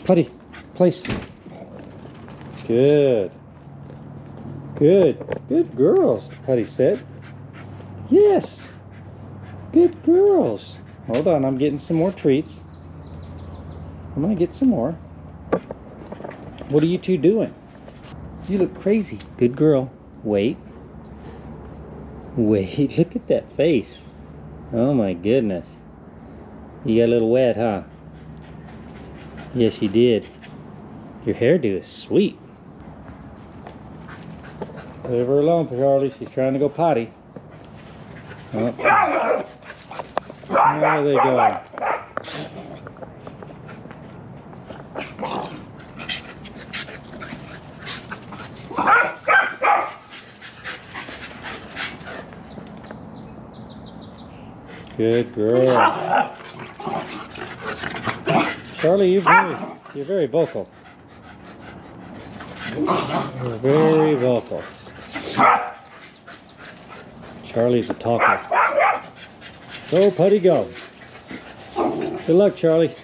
Puddy, place. Good. Good. Good girls, Puddy said. Yes. Good girls. Hold on, I'm getting some more treats. I'm gonna get some more. What are you two doing? You look crazy. Good girl. Wait. Wait, look at that face. Oh my goodness. You got a little wet, huh? Yes, you did. Your hairdo is sweet. Leave her alone, Charlie. She's trying to go potty. Oh. There they go. Good girl. Charlie, you're very vocal. You're very vocal. Charlie's a talker. Go, Puddy, go. Good luck, Charlie.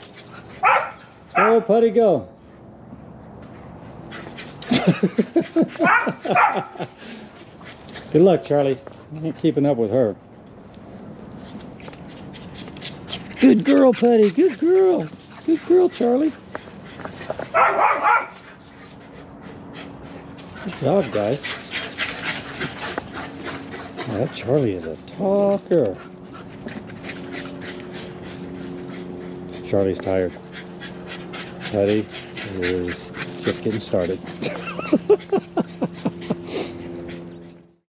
Go, Puddy, go. Good luck, Charlie. You ain't keeping up with her. Good girl, Puddy. Good girl. Good girl, Charlie. Good job, guys. That Charlie is a talker. Charlie's tired. Puddy is just getting started.